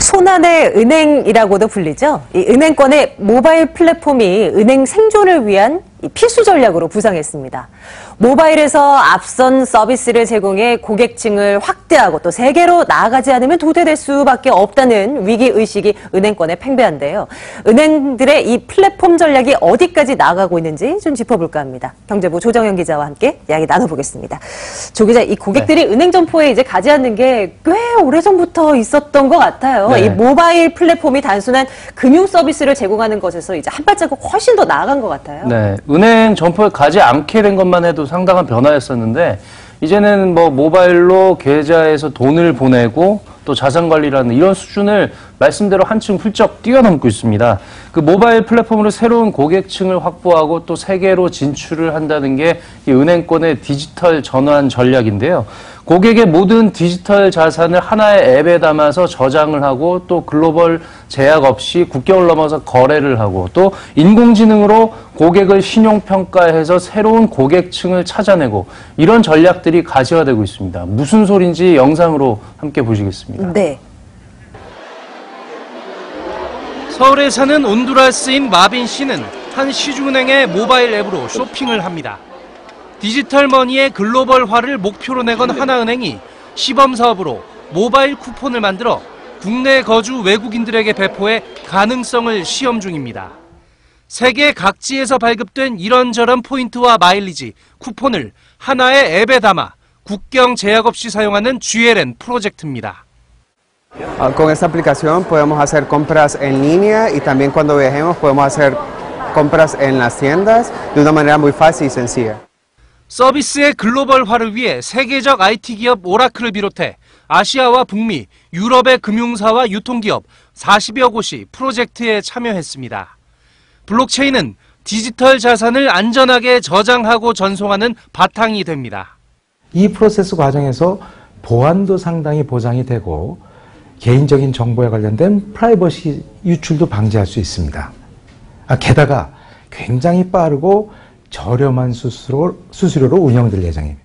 손안의 은행이라고도 불리죠. 이 은행권의 모바일 플랫폼이 은행 생존을 위한 필수 전략으로 부상했습니다. 모바일에서 앞선 서비스를 제공해 고객층을 확대하고 또 세계로 나아가지 않으면 도태될 수밖에 없다는 위기의식이 은행권에 팽배한데요. 은행들의 이 플랫폼 전략이 어디까지 나아가고 있는지 좀 짚어볼까 합니다. 경제부 조정현 기자와 함께 이야기 나눠보겠습니다. 조 기자, 이 고객들이 은행 점포에 이제 가지 않는 게 꽤 오래전부터 있었던 것 같아요. 이 모바일 플랫폼이 단순한 금융 서비스를 제공하는 것에서 이제 한 발자국 훨씬 더 나아간 것 같아요. 네, 은행 점포에 가지 않게 된 것만 해도 상당한 변화였었는데 이제는 뭐 모바일로 계좌에서 돈을 보내고 또 자산 관리라는 이런 수준을 말씀대로 한층 훌쩍 뛰어넘고 있습니다. 그 모바일 플랫폼으로 새로운 고객층을 확보하고 또 세계로 진출을 한다는 게 이 은행권의 디지털 전환 전략인데요. 고객의 모든 디지털 자산을 하나의 앱에 담아서 저장을 하고 또 글로벌 제약 없이 국경을 넘어서 거래를 하고 또 인공지능으로 고객을 신용평가해서 새로운 고객층을 찾아내고 이런 전략들이 가시화되고 있습니다. 무슨 소린지 영상으로 함께 보시겠습니다. 네. 서울에 사는 온두라스인 마빈 씨는 한 시중은행의 모바일 앱으로 쇼핑을 합니다. 디지털 머니의 글로벌화를 목표로 내건 하나은행이 시범 사업으로 모바일 쿠폰을 만들어 국내 거주 외국인들에게 배포해 가능성을 시험 중입니다. 세계 각지에서 발급된 이런저런 포인트와 마일리지, 쿠폰을 하나의 앱에 담아 국경 제약 없이 사용하는 GLN 프로젝트입니다. Con esta aplicación podemos hacer compras en línea y también cuando viajemos podemos hacer compras en las tiendas de una manera muy fácil y sencilla. 서비스의 글로벌화를 위해 세계적 IT 기업 오라클을 비롯해 아시아와 북미, 유럽의 금융사와 유통기업 40여 곳이 프로젝트에 참여했습니다. 블록체인은 디지털 자산을 안전하게 저장하고 전송하는 바탕이 됩니다. 이 프로세스 과정에서 보안도 상당히 보장이 되고 개인적인 정보에 관련된 프라이버시 유출도 방지할 수 있습니다. 게다가 굉장히 빠르고 저렴한 수수료로 운영될 예정입니다.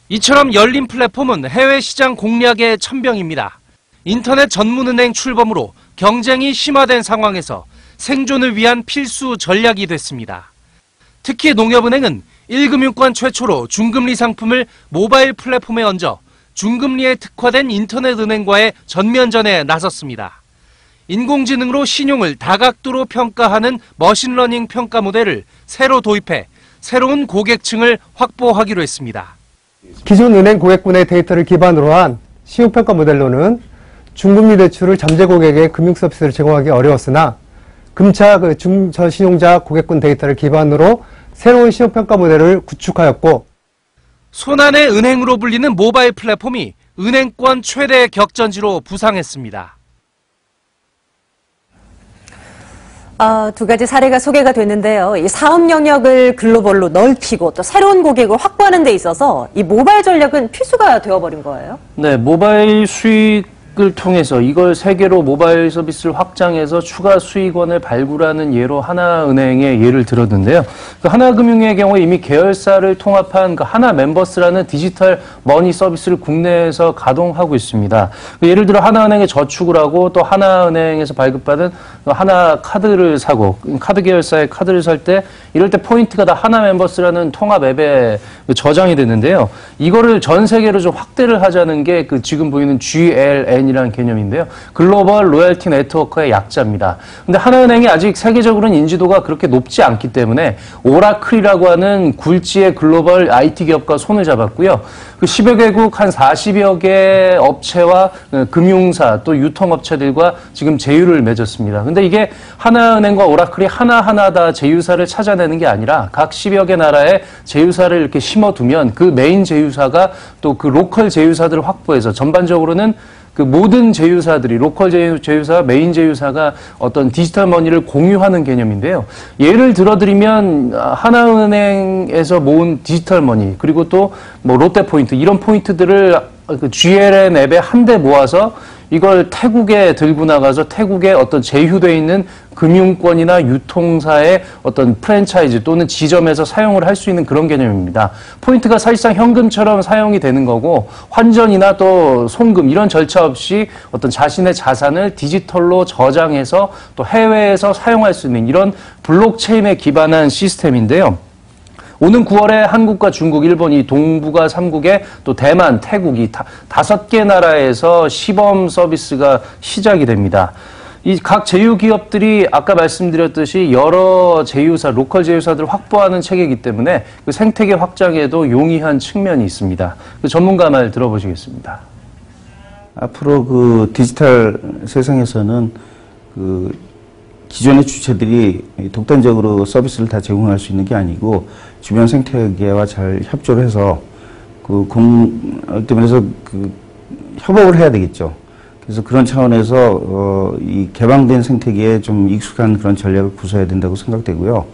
이처럼 열린 플랫폼은 해외 시장 공략의 천병입니다. 인터넷 전문은행 출범으로 경쟁이 심화된 상황에서 생존을 위한 필수 전략이 됐습니다. 특히 농협은행은 1금융권 최초로 중금리 상품을 모바일 플랫폼에 얹어 중금리에 특화된 인터넷 은행과의 전면전에 나섰습니다. 인공지능으로 신용을 다각도로 평가하는 머신러닝 평가 모델을 새로 도입해 새로운 고객층을 확보하기로 했습니다. 기존 은행 고객분의 데이터를 기반으로 한 신용평가 모델로는 중금리 대출을 잠재 고객에게 금융 서비스를 제공하기 어려웠으나 금차 중저신용자 고객군 데이터를 기반으로 새로운 신용평가 모델을 구축하였고 손안의 은행으로 불리는 모바일 플랫폼이 은행권 최대 격전지로 부상했습니다. 두 가지 사례가 소개가 됐는데요. 이 사업 영역을 글로벌로 넓히고 또 새로운 고객을 확보하는 데 있어서 이 모바일 전략은 필수가 되어버린 거예요. 네, 모바일 수익을 통해서 이걸 세계로 모바일 서비스를 확장해서 추가 수익원을 발굴하는 예로 하나은행의 예를 들었는데요. 그 하나금융의 경우에 이미 계열사를 통합한 그 하나멤버스라는 디지털 머니 서비스를 국내에서 가동하고 있습니다. 예를 들어 하나은행에 저축을 하고 또 하나은행에서 발급받은 하나 카드를 사고 카드 계열사의 카드를 살 때 이럴 때 포인트가 다 하나멤버스라는 통합 앱에 저장이 되는데요. 이거를 전 세계로 좀 확대를 하자는 게 그 지금 보이는 GLN이라는 개념인데요. 글로벌 로열티 네트워크의 약자입니다. 근데 하나은행이 아직 세계적으로는 인지도가 그렇게 높지 않기 때문에 오라클이라고 하는 굴지의 글로벌 IT 기업과 손을 잡았고요. 그 10여 개국 한 40여 개 업체와 금융사 또 유통업체들과 지금 제휴를 맺었습니다. 근데 이게 하나은행과 오라클이 하나하나 다 제휴사를 찾아내는 게 아니라 각 10여 개 나라의 제휴사를 이렇게 심어두면 그 메인 제휴사가 또 그 로컬 제휴사들을 확보해서 전반적으로는 그 모든 제휴사들이 로컬 제휴사와 메인 제휴사가 어떤 디지털 머니를 공유하는 개념인데요. 예를 들어드리면 하나은행에서 모은 디지털 머니 그리고 또 뭐 롯데포인트 이런 포인트들을 그 GLN 앱에 한데 모아서 이걸 태국에 들고 나가서 태국에 어떤 제휴되어 있는 금융권이나 유통사의 어떤 프랜차이즈 또는 지점에서 사용을 할 수 있는 그런 개념입니다. 포인트가 사실상 현금처럼 사용이 되는 거고 환전이나 또 송금 이런 절차 없이 어떤 자신의 자산을 디지털로 저장해서 또 해외에서 사용할 수 있는 이런 블록체인에 기반한 시스템인데요. 오는 9월에 한국과 중국, 일본 이 동북아 3국에 또 대만, 태국 이 5개 나라에서 시범 서비스가 시작이 됩니다. 이 각 제휴 기업들이 아까 말씀드렸듯이 여러 제휴사, 로컬 제휴사들을 확보하는 체계이기 때문에 그 생태계 확장에도 용이한 측면이 있습니다. 그 전문가 말 들어보시겠습니다. 앞으로 그 디지털 세상에서는 그 기존의 주체들이 독단적으로 서비스를 다 제공할 수 있는 게 아니고 주변 생태계와 잘 협조를 해서 어떤 면에서 협업을 해야 되겠죠. 그래서 그런 차원에서 이 개방된 생태계에 좀 익숙한 그런 전략을 구사해야 된다고 생각되고요.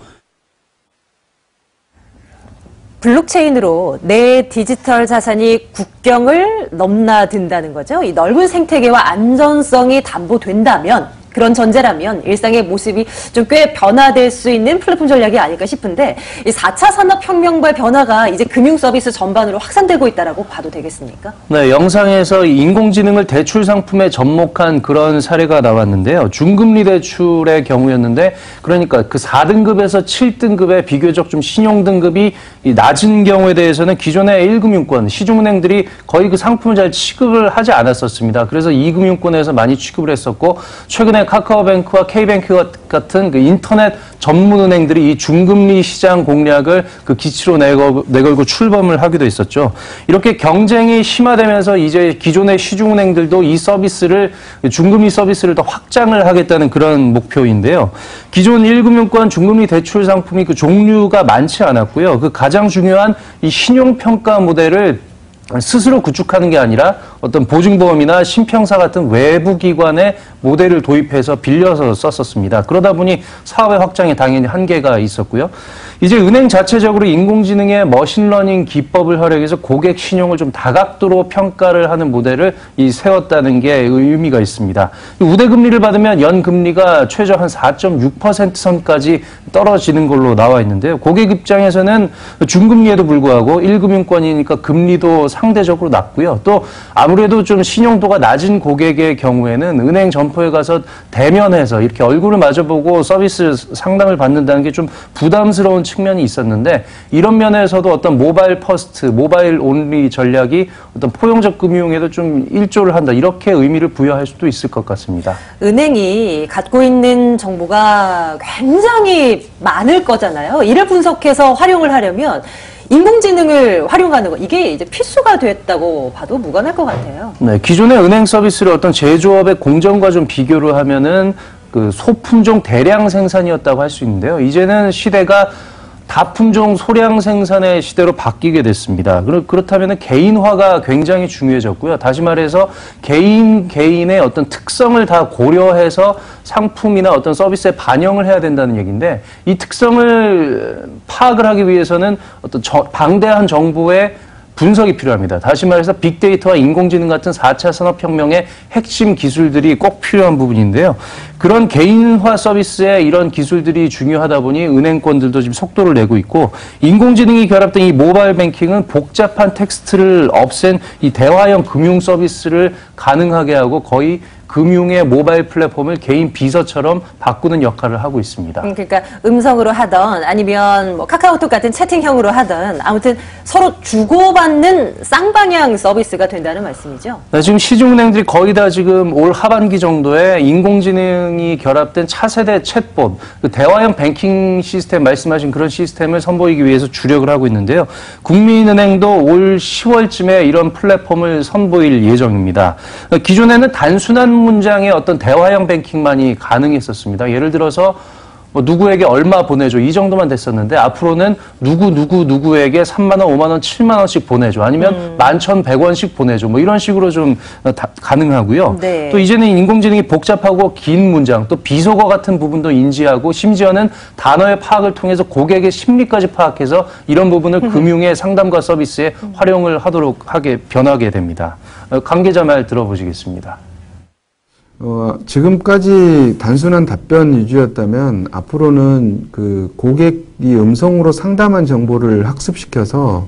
블록체인으로 내 디지털 자산이 국경을 넘나든다는 거죠. 이 넓은 생태계와 안전성이 담보된다면, 그런 전제라면 일상의 모습이 좀 꽤 변화될 수 있는 플랫폼 전략이 아닐까 싶은데, 이 4차 산업혁명발 변화가 이제 금융 서비스 전반으로 확산되고 있다라고 봐도 되겠습니까? 네, 영상에서 인공지능을 대출 상품에 접목한 그런 사례가 나왔는데요. 중금리 대출의 경우였는데, 그러니까 그 4등급에서 7등급의 비교적 좀 신용 등급이 낮은 경우에 대해서는 기존의 1금융권, 시중은행들이 거의 그 상품을 잘 취급을 하지 않았었습니다. 그래서 2금융권에서 많이 취급을 했었고, 최근에 카카오뱅크와 K뱅크 같은 그 인터넷 전문 은행들이 이 중금리 시장 공략을 그 기치로 내걸고 출범을 하기도 했었죠. 이렇게 경쟁이 심화되면서 이제 기존의 시중은행들도 이 서비스를, 중금리 서비스를 더 확장을 하겠다는 그런 목표인데요. 기존 1금융권 중금리 대출 상품이 그 종류가 많지 않았고요. 그 가장 중요한 이 신용평가 모델을 스스로 구축하는 게 아니라 어떤 보증보험이나 신평사 같은 외부 기관의 모델을 도입해서 빌려서 썼었습니다. 그러다 보니 사업의 확장에 당연히 한계가 있었고요. 이제 은행 자체적으로 인공지능의 머신러닝 기법을 활용해서 고객 신용을 좀 다각도로 평가를 하는 모델을 세웠다는 게 의미가 있습니다. 우대금리를 받으면 연금리가 최저 한 4.6% 선까지 떨어지는 걸로 나와 있는데요. 고객 입장에서는 중금리에도 불구하고 1금융권이니까 금리도 상대적으로 낮고요. 또 아무래도 좀 신용도가 낮은 고객의 경우에는 은행 점포에 가서 대면해서 이렇게 얼굴을 마주보고 서비스 상담을 받는다는 게 좀 부담스러운 측면이 있었는데, 이런 면에서도 어떤 모바일 퍼스트, 모바일 온리 전략이 어떤 포용적 금융에도 좀 일조를 한다, 이렇게 의미를 부여할 수도 있을 것 같습니다. 은행이 갖고 있는 정보가 굉장히 많을 거잖아요. 이를 분석해서 활용을 하려면 인공지능을 활용하는 거, 이게 이제 필수가 됐다고 봐도 무관할 것 같아요. 네, 기존의 은행 서비스를 어떤 제조업의 공정과 좀 비교를 하면은 그 소품종 대량 생산이었다고 할 수 있는데요. 이제는 시대가 다품종 소량 생산의 시대로 바뀌게 됐습니다. 그렇다면 개인화가 굉장히 중요해졌고요. 다시 말해서 개인의 어떤 특성을 다 고려해서 상품이나 어떤 서비스에 반영을 해야 된다는 얘기인데, 이 특성을 파악을 하기 위해서는 어떤 방대한 정보의 분석이 필요합니다. 다시 말해서 빅데이터와 인공지능 같은 4차 산업혁명의 핵심 기술들이 꼭 필요한 부분인데요. 그런 개인화 서비스에 이런 기술들이 중요하다 보니 은행권들도 지금 속도를 내고 있고, 인공지능이 결합된 이 모바일 뱅킹은 복잡한 텍스트를 없앤 이 대화형 금융 서비스를 가능하게 하고 거의 금융의 모바일 플랫폼을 개인 비서처럼 바꾸는 역할을 하고 있습니다. 그러니까 음성으로 하던 아니면 뭐 카카오톡 같은 채팅형으로 하던 아무튼 서로 주고받는 쌍방향 서비스가 된다는 말씀이죠? 네, 지금 시중은행들이 거의 다 지금 올 하반기 정도에 인공지능이 결합된 차세대 챗봇, 그 대화형 뱅킹 시스템 말씀하신 그런 시스템을 선보이기 위해서 주력을 하고 있는데요. 국민은행도 올 10월쯤에 이런 플랫폼을 선보일 예정입니다. 기존에는 단순한 문장의 어떤 대화형 뱅킹만이 가능했었습니다. 예를 들어서 뭐 누구에게 얼마 보내줘 이 정도만 됐었는데, 앞으로는 누구에게 3만 원, 5만 원, 7만 원씩 보내줘, 아니면 11,100원씩 보내줘, 뭐 이런 식으로 좀 가능하고요. 네. 또 이제는 인공지능이 복잡하고 긴 문장, 또 비속어 같은 부분도 인지하고, 심지어는 단어의 파악을 통해서 고객의 심리까지 파악해서 이런 부분을 금융의 상담과 서비스에 활용을 변하게 됩니다. 관계자 말 들어보시겠습니다. 지금까지 단순한 답변 위주였다면 앞으로는 그 고객이 음성으로 상담한 정보를 학습시켜서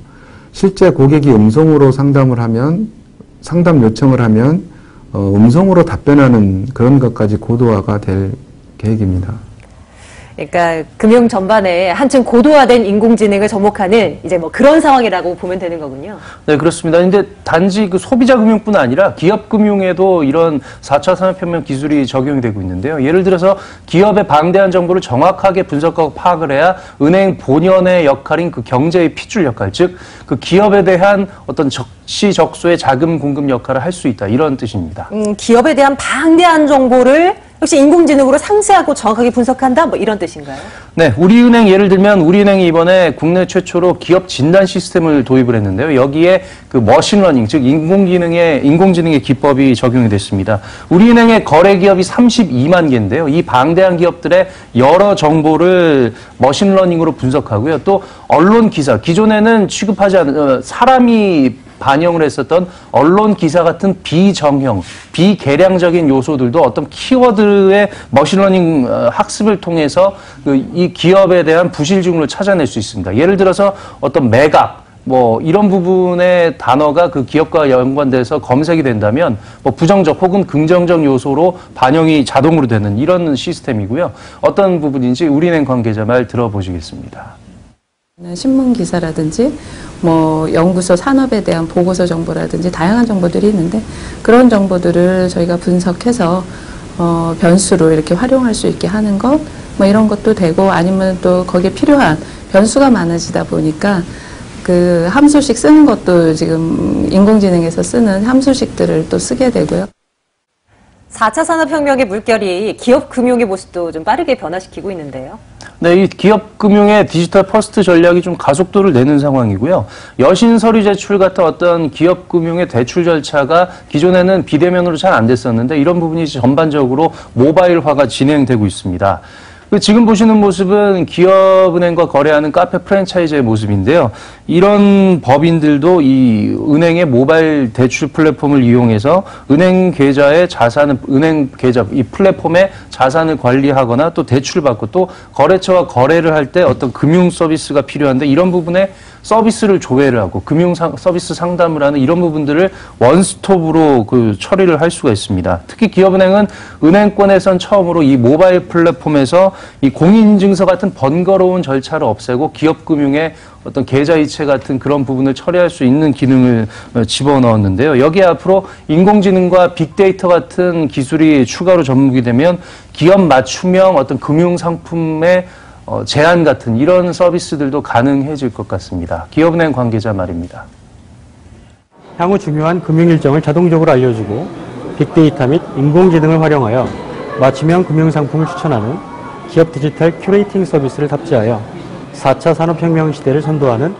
실제 고객이 음성으로 상담 요청을 하면 음성으로 답변하는 그런 것까지 고도화가 될 계획입니다. 그러니까 금융 전반에 한층 고도화된 인공지능을 접목하는 이제 뭐 그런 상황이라고 보면 되는 거군요. 네, 그렇습니다. 근데 단지 그 소비자 금융뿐 아니라 기업 금융에도 이런 4차 산업혁명 기술이 적용이 되고 있는데요. 예를 들어서 기업의 방대한 정보를 정확하게 분석하고 파악을 해야 은행 본연의 역할인 그 경제의 핏줄 역할, 즉 그 기업에 대한 어떤 적시적소의 자금 공급 역할을 할 수 있다. 이런 뜻입니다. 기업에 대한 방대한 정보를 역시 인공지능으로 상세하고 정확하게 분석한다? 뭐 이런 뜻인가요? 네, 우리은행 예를 들면 우리은행이 이번에 국내 최초로 기업 진단 시스템을 도입을 했는데요. 여기에 그 머신러닝, 즉 인공지능의 기법이 적용이 됐습니다. 우리은행의 거래 기업이 32만 개인데요. 이 방대한 기업들의 여러 정보를 머신러닝으로 분석하고요. 또 언론 기사, 기존에는 취급하지 않은 사람이 반영을 했었던 언론 기사 같은 비정형, 비계량적인 요소들도 어떤 키워드의 머신러닝 학습을 통해서 이 기업에 대한 부실 징후를 찾아낼 수 있습니다. 예를 들어서 어떤 매각, 뭐 이런 부분의 단어가 그 기업과 연관돼서 검색이 된다면 뭐 부정적 혹은 긍정적 요소로 반영이 자동으로 되는 이런 시스템이고요. 어떤 부분인지 우리은행 관계자 말 들어보시겠습니다. 신문 기사라든지 뭐 연구소 산업에 대한 보고서 정보라든지 다양한 정보들이 있는데 그런 정보들을 저희가 분석해서 변수로 이렇게 활용할 수 있게 하는 것 뭐 이런 것도 되고 아니면 또 거기에 필요한 변수가 많아지다 보니까 그 함수식 쓰는 것도 지금 인공지능에서 쓰는 함수식들을 또 쓰게 되고요. 4차 산업혁명의 물결이 기업 금융의 모습도 좀 빠르게 변화시키고 있는데요. 네, 이 기업 금융의 디지털 퍼스트 전략이 좀 가속도를 내는 상황이고요. 여신 서류 제출 같은 어떤 기업 금융의 대출 절차가 기존에는 비대면으로 잘 안 됐었는데 이런 부분이 전반적으로 모바일화가 진행되고 있습니다. 지금 보시는 모습은 기업은행과 거래하는 카페 프랜차이즈의 모습인데요. 이런 법인들도 이 은행의 모바일 대출 플랫폼을 이용해서 은행 계좌의 자산을, 은행 계좌, 이 플랫폼의 자산을 관리하거나 또 대출을 받고 또 거래처와 거래를 할 때 어떤 금융 서비스가 필요한데 이런 부분에 서비스를 조회를 하고 금융 서비스 상담을 하는 이런 부분들을 원스톱으로 그 처리를 할 수가 있습니다. 특히 기업은행은 은행권에선 처음으로 이 모바일 플랫폼에서 이 공인인증서 같은 번거로운 절차를 없애고 기업금융의 어떤 계좌이체 같은 그런 부분을 처리할 수 있는 기능을 집어넣었는데요. 여기에 앞으로 인공지능과 빅데이터 같은 기술이 추가로 접목이 되면 기업 맞춤형 어떤 금융상품의 제한 같은 이런 서비스들도 가능해질 것 같습니다. 기업은행 관계자 말입니다. 향후 중요한 금융 일정을 자동적으로 알려주고 빅데이터 및 인공지능을 활용하여 맞춤형 금융상품을 추천하는 기업 디지털 큐레이팅 서비스를 탑재하여 4차 산업혁명 시대를 선도하는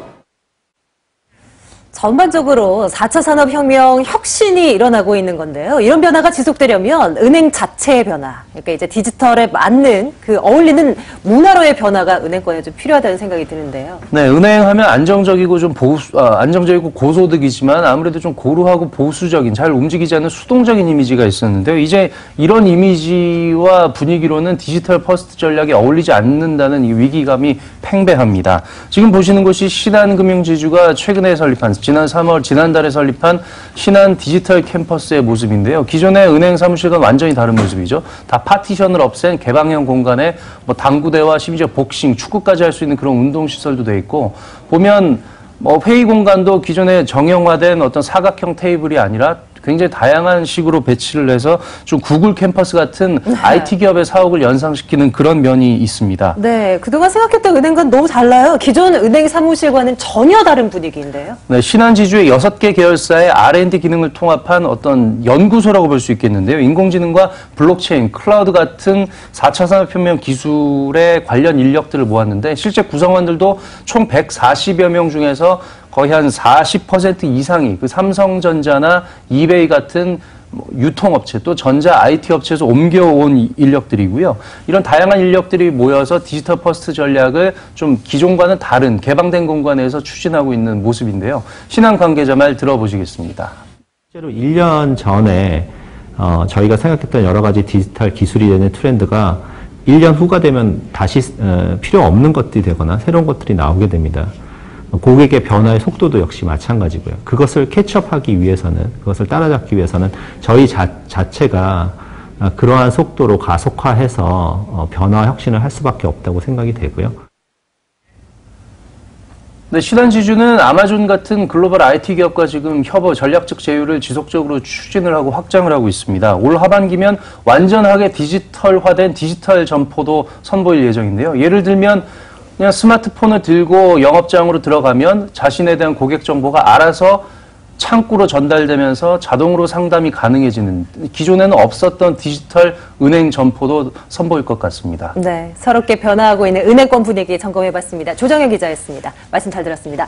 전반적으로 4차 산업혁명 혁신이 일어나고 있는 건데요. 이런 변화가 지속되려면 은행 자체의 변화, 그러니까 이제 디지털에 맞는 그 어울리는 문화로의 변화가 은행권에 좀 필요하다는 생각이 드는데요. 네, 은행하면 안정적이고 좀 안정적이고 고소득이지만 아무래도 좀 고루하고 보수적인, 잘 움직이지 않는 수동적인 이미지가 있었는데요. 이제 이런 이미지와 분위기로는 디지털 퍼스트 전략에 어울리지 않는다는 이 위기감이 팽배합니다. 지금 보시는 곳이 신한금융지주가 최근에 설립한 지난달에 설립한 신한 디지털 캠퍼스의 모습인데요. 기존의 은행 사무실과는 완전히 다른 모습이죠. 다 파티션을 없앤 개방형 공간에 뭐 당구대와 심지어 복싱, 축구까지 할 수 있는 그런 운동시설도 돼 있고, 보면 뭐 회의 공간도 기존에 정형화된 어떤 사각형 테이블이 아니라 굉장히 다양한 식으로 배치를 해서 좀 구글 캠퍼스 같은 IT 기업의 사옥을 연상시키는 그런 면이 있습니다. 네, 그동안 생각했던 은행과는 너무 달라요. 기존 은행 사무실과는 전혀 다른 분위기인데요. 네, 신한지주의 6개 계열사의 R&D 기능을 통합한 어떤 연구소라고 볼 수 있겠는데요. 인공지능과 블록체인, 클라우드 같은 4차 산업혁명 기술의 관련 인력들을 모았는데 실제 구성원들도 총 140여 명 중에서 거의 한 40% 이상이 그 삼성전자나 이베이 같은 유통업체 또 전자 IT 업체에서 옮겨온 인력들이고요. 이런 다양한 인력들이 모여서 디지털 퍼스트 전략을 좀 기존과는 다른 개방된 공간에서 추진하고 있는 모습인데요. 신한 관계자 말 들어보시겠습니다. 실제로 1년 전에 저희가 생각했던 여러 가지 디지털 기술이 되는 트렌드가 1년 후가 되면 다시 필요 없는 것들이 되거나 새로운 것들이 나오게 됩니다. 고객의 변화의 속도도 역시 마찬가지고요. 그것을 캐치업하기 위해서는, 그것을 따라잡기 위해서는 저희 자체가 그러한 속도로 가속화해서 변화 혁신을 할 수밖에 없다고 생각이 되고요. 네, 신한지주는 아마존 같은 글로벌 IT 기업과 지금 협업, 전략적 제휴를 지속적으로 추진을 하고 확장을 하고 있습니다. 올 하반기면 완전하게 디지털화된 디지털 점포도 선보일 예정인데요. 예를 들면 그냥 스마트폰을 들고 영업장으로 들어가면 자신에 대한 고객 정보가 알아서 창구로 전달되면서 자동으로 상담이 가능해지는, 기존에는 없었던 디지털 은행 점포도 선보일 것 같습니다. 네, 새롭게 변화하고 있는 은행권 분위기 점검해봤습니다. 조정현 기자였습니다. 말씀 잘 들었습니다.